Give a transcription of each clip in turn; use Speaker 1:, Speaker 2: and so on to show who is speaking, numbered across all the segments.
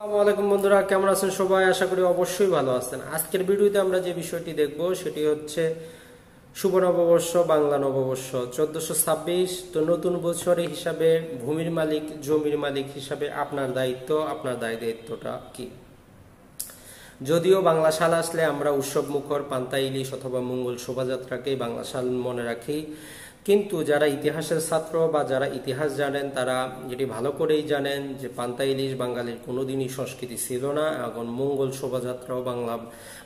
Speaker 1: আসসালামু আলাইকুম বন্ধুরা, কেমন আছেন সবাই? আশা করি অবশ্যই ভালো আছেন। আজকের ভিডিওতে আমরা যে বিষয়টি দেখব সেটি হচ্ছে শুভ নববর্ষ, বাংলা নববর্ষ 1426। তো নতুন বছরে হিসাবে ভূমির মালিক, জমির মালিক হিসাবে আপনার দায়িত্ব, আপনার দায়িত্বটা কি? যদিও বাংলা সাল আসলে আমরা উৎসব মুখর পান্তা ইলিশ অথবা মঙ্গল শোভাযাত্রাকেই বাংলা সাল মনে রাখি, কিন্তু যারা ইতিহাসের ছাত্র বা যারা ইতিহাস জানেন তারা এটি ভালো করেই জানেন যে পান্তা ইলিশ বাঙালির কোনোদিনই সংস্কৃতি ছিল না। এখন মঙ্গল শোভাযাত্রাও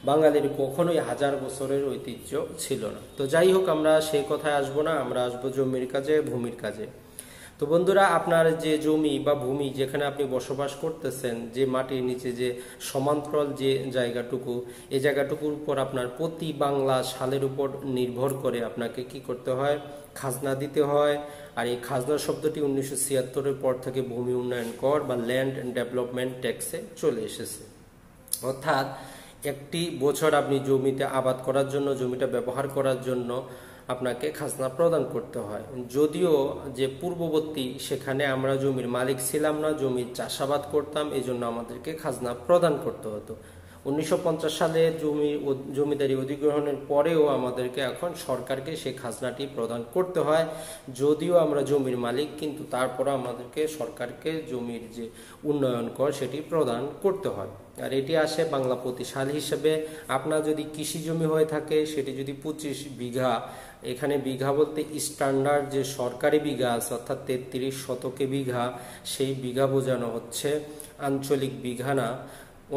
Speaker 1: বাঙালির কখনোই হাজার বছরের ঐতিহ্য ছিল না। তো যাই হোক, আমরা সেই কথায় আসবো না, আমরা আসবো জমির কাজে, ভূমির কাজে। তো বন্ধুরা, আপনার যে জমি বা ভূমি যেখানে আপনি বসবাস করতেছেন, যে মাটির নিচে যে সমান্তরাল যে জায়গাটুকু, এই জায়গাটুকুর উপর আপনার প্রতি বাংলা সালের উপর নির্ভর করে আপনাকে কি করতে হয়? খাজনা দিতে হয়। আর এই খাজনা শব্দটি 1976-এর পর থেকে ভূমি উন্নয়ন কর বা ল্যান্ড ডেভেলপমেন্ট ট্যাক্সে চলে এসেছে। অর্থাৎ একটি বছর আপনি জমিতে আবাদ করার জন্য, জমিটা ব্যবহার করার জন্য আপনাকে খাজনা প্রদান করতে হয়। যদিও যে পূর্ববর্তী সেখানে আমরা জমির মালিক ছিলাম না, জমির চাষাবাদ করতাম, এই জন্য আমাদেরকে খাজনা প্রদান করতে হতো। 1950 সালে জমিদারি অধিগ্রহণের পরেও আমাদেরকে এখন সরকারকে সেই খাজনাটি প্রদান করতে হয়। যদিও আমরা জমির মালিক, কিন্তু তারপরে আমাদেরকে সরকারকে জমির যে উন্নয়ন কর সেটি প্রদান করতে হয়। আর এটি আসে বাংলা প্রতি সাল হিসেবে। আপনার যদি কৃষি জমি হয়ে থাকে, সেটি যদি 25 বিঘা, এখানে বিঘা বলতে স্ট্যান্ডার্ড যে সরকারি বিঘা আছে অর্থাৎ 33 শতকে বিঘা, সেই বিঘা বোঝানো হচ্ছে, আঞ্চলিক বিঘা না।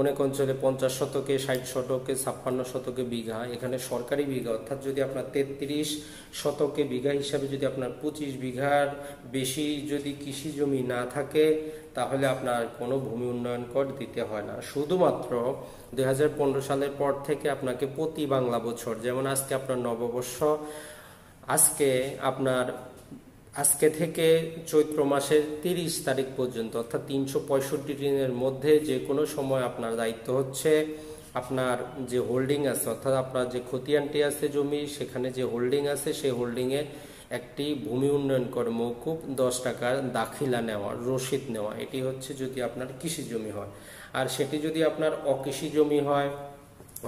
Speaker 1: অনেক অঞ্চলে 50 শতকে, 60 শতকে, 56 শতকে বিঘা, এখানে সরকারি বিঘা। অর্থাৎ যদি আপনার 33 শতকে বিঘা হিসাবে যদি আপনার 25 বিঘার বেশি যদি কৃষি জমি না থাকে, তাহলে আপনার কোনো ভূমি উন্নয়ন কর দিতে হয় না। শুধুমাত্র 2015 সালের পর থেকে আপনাকে প্রতি বাংলা বছর, যেমন আজকে আপনার নববর্ষ, আজকে থেকে চৈত্র মাসের 30 তারিখ পর্যন্ত, অর্থাৎ 365 দিনের মধ্যে যে কোনো সময় আপনার দায়িত্ব হচ্ছে আপনার যে হোল্ডিং আছে, অর্থাৎ আপনার যে খতিয়ানটি আছে জমি, সেখানে যে হোল্ডিং আছে সেই হোল্ডিংয়ে একটি ভূমি উন্নয়ন করে মৌকুব 10 টাকার দাখিলা নেওয়া, রসিদ নেওয়া। এটি হচ্ছে যদি আপনার কৃষি জমি হয়। আর সেটি যদি আপনার অকৃষি জমি হয়,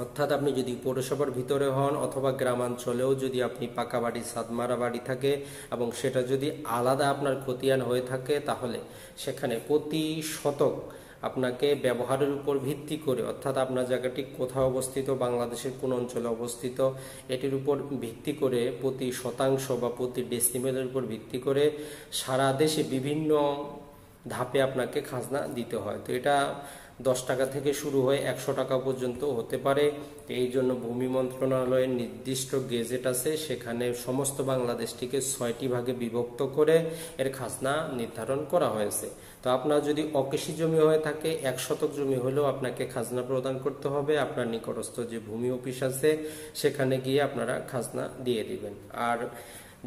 Speaker 1: অর্থাৎ আপনি যদি পৌরসভার ভিতরে হন অথবা গ্রামাঞ্চলেও যদি আপনি পাকা বাড়ি, ছাদমারা বাড়ি থাকে এবং সেটা যদি আলাদা আপনার খতিয়ান হয়ে থাকে, তাহলে সেখানে প্রতি শতক আপনাকে ব্যবহারের উপর ভিত্তি করে, অর্থাৎ আপনার জায়গাটি কোথাও অবস্থিত, বাংলাদেশের কোন অঞ্চলে অবস্থিত, এটির উপর ভিত্তি করে প্রতি শতাংশ বা প্রতি ডেসিমেলের উপর ভিত্তি করে সারা দেশে বিভিন্ন ধাপে আপনাকে খাজনা দিতে হয়। তো এটা 10 টাকা থেকে শুরু হয়ে 100 টাকা পর্যন্ত হতে পারে। এই জন্য ভূমি মন্ত্রণালয়ের নির্দিষ্ট গেজেট আছে, সেখানে সমস্ত বাংলাদেশটিকে 6টি ভাগে বিভক্ত করে এর খাজনা নির্ধারণ করা হয়েছে। তো আপনার যদি অকৃষি জমি হয়ে থাকে, 1 শতক জমি হলেও আপনাকে খাজনা প্রদান করতে হবে। আপনার নিকটস্থ যে ভূমি অফিস আছে সেখানে গিয়ে আপনারা খাজনা দিয়ে দিবেন। আর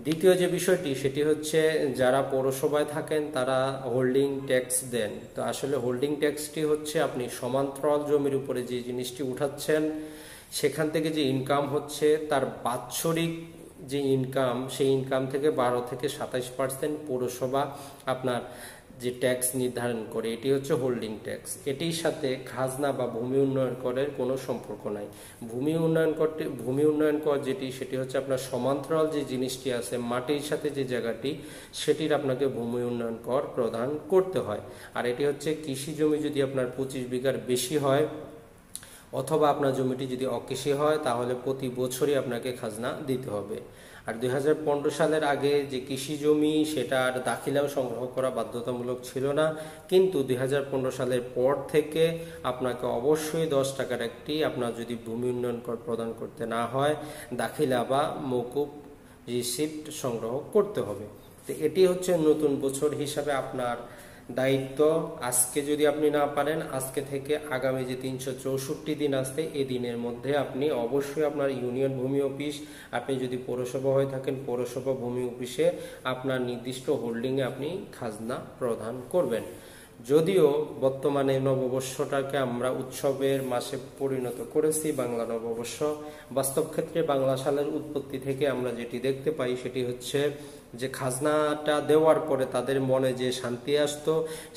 Speaker 1: দ্বিতীয় যে বিষয়টি সেটি হচ্ছে, যারা পৌরসভায় থাকেন তারা হোল্ডিং ট্যাক্স দেন। তো আসলে হোল্ডিং ট্যাক্সটি হচ্ছে আপনি সমান্তরাল জমির উপরে যে জিনিসটি উঠাচ্ছেন, সেখান থেকে যে ইনকাম হচ্ছে তার বাৎসরিক যে ইনকাম, সেই ইনকাম থেকে 12 থেকে 27% পৌরসভা আপনার যে ট্যাক্স নির্ধারণ করে, এটি হচ্ছে হোল্ডিং ট্যাক্স। এটির সাথে খাজনা বা ভূমি উন্নয়ন করের কোনো সম্পর্ক নাই। ভূমি উন্নয়ন কর যেটি, সেটি হচ্ছে আপনার সমান্তরাল যে জিনিসটি আছে মাটির সাথে যে জায়গাটি, সেটির আপনাকে ভূমি উন্নয়ন কর প্রদান করতে হয়। আর এটি হচ্ছে কৃষি জমি যদি আপনার 25 বিঘার বেশি হয় অথবা আপনার জমিটি যদি অকৃষি হয়, তাহলে প্রতি বছরই আপনাকে খাজনা দিতে হবে। আর 2015 সালের আগে যে কৃষি জমি, সেটা আর দাখিলাও সংগ্রহ করা বাধ্যতামূলক ছিল না, কিন্তু 2015 সালের পর থেকে আপনাকে অবশ্যই 10 টাকার একটি, আপনার যদি ভূমি উন্নয়ন কর প্রদান করতে না হয়, দাখিলা বা মৌকুব রিসিপ্ট সংগ্রহ করতে হবে। তো এটি হচ্ছে নতুন বছর হিসাবে আপনার দায়িত্ব। আজকে যদি আপনি না পারেন, আজকে থেকে আগামী যে 364 দিন আসছে, এই দিনের মধ্যে আপনি অবশ্যই আপনার ইউনিয়ন ভূমি অফিস, আপনি যদি পৌরসভা হয়ে থাকেন পৌরসভা ভূমি অফিসে আপনার নির্দিষ্ট হোল্ডিংয়ে আপনি খাজনা প্রদান করবেন। যদিও বর্তমানে নববর্ষটাকে আমরা উৎসবের মাসে পরিণত করেছি, বাংলা নববর্ষ। বাস্তব ক্ষেত্রে বাংলা সালের উৎপত্তি থেকে আমরা যেটি দেখতে পাই সেটি হচ্ছে যে খাজনাটা দেওয়ার পরে তাদের মনে যে শান্তি আসতো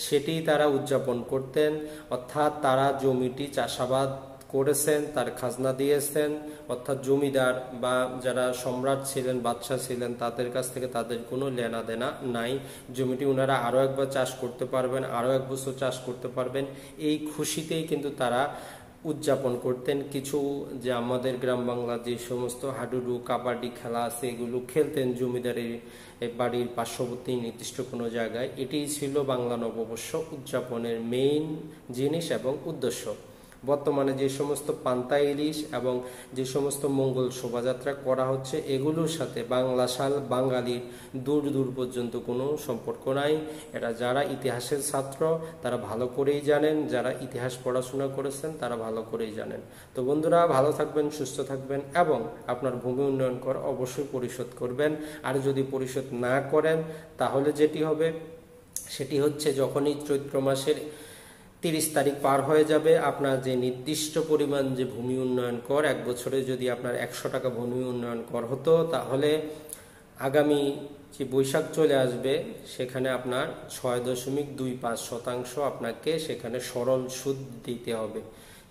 Speaker 1: সেটি তারা উদযাপন করতেন, অর্থাৎ তারা জমিটি চাষাবাদ করেছেন, তার খাজনা দিয়েছেন, অর্থাৎ জমিদার বা যারা সম্রাট ছিলেন, বাদশাহ ছিলেন, তাদের কাছ থেকে তাদের কোনো লেনা দেনা নাই। জমিটি ওনারা আরও একবার চাষ করতে পারবেন, আরও এক বছর চাষ করতে পারবেন, এই খুশিতেই কিন্তু তারা উদযাপন করতেন। কিছু যে আমাদের গ্রাম বাংলা যে সমস্ত হাডুডু কাবাডি খেলা আছে এগুলো খেলতেন জমিদারের বাড়ির পার্শ্ববর্তী নির্দিষ্ট কোনো জায়গায়। এটিই ছিল বাংলা নববর্ষ উদযাপনের মেইন জিনিস এবং উদ্দেশ্য। বর্তমানে যে সমস্ত পান্তা ইলিশ এবং যে সমস্ত মঙ্গল শোভাযাত্রা করা হচ্ছে এগুলোর সাথে বাংলা সাল বাঙালির দূর দূর পর্যন্ত কোনো সম্পর্ক নাই। এটা যারা ইতিহাসের ছাত্র তারা ভালো করেই জানেন, যারা ইতিহাস পড়াশোনা করেছেন তারা ভালো করেই জানেন। তো বন্ধুরা, ভালো থাকবেন, সুস্থ থাকবেন এবং আপনার ভূমি উন্নয়ন কর অবশ্যই পরিশোধ করবেন। আর যদি পরিশোধ না করেন তাহলে যেটি হবে সেটি হচ্ছে যখনই চৈত্র মাসের 30 তারিখ পার হয়ে যাবে, আপনার যে নির্দিষ্ট পরিমাণ যে ভূমি উন্নয়ন কর, এক বছরে যদি আপনার 100 টাকা ভূমি উন্নয়ন কর হতো, তাহলে আগামী যে বৈশাখ চলে আসবে সেখানে আপনার 6.25% আপনাকে সেখানে সরল সুদ দিতে হবে।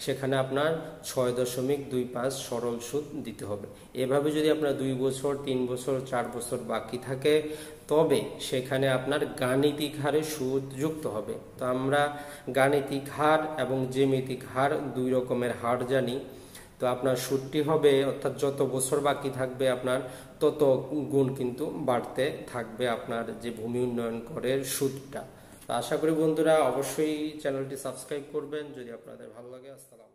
Speaker 1: সেখানে আপনার 6.25 সরল সুদ দিতে হবে। এভাবে যদি আপনার 2 বছর 3 বছর 4 বছর বাকি থাকে তবে সেখানে আপনার গাণিতিক হারে সুদ যুক্ত হবে। তো আমরা গাণিতিক হার এবং জ্যামিতিক হার 2 রকমের হার জানি। তো আপনার সুদটি হবে, অর্থাৎ যত বছর বাকি থাকবে আপনার তত গুণ কিন্তু বাড়তে থাকবে আপনার যে ভূমি উন্নয়ন করের সুদটা। তো আশা করি বন্ধুরা অবশ্যই চ্যানেলটি সাবস্ক্রাইব করবেন যদি আপনাদের ভালো লাগে। আসসালাম।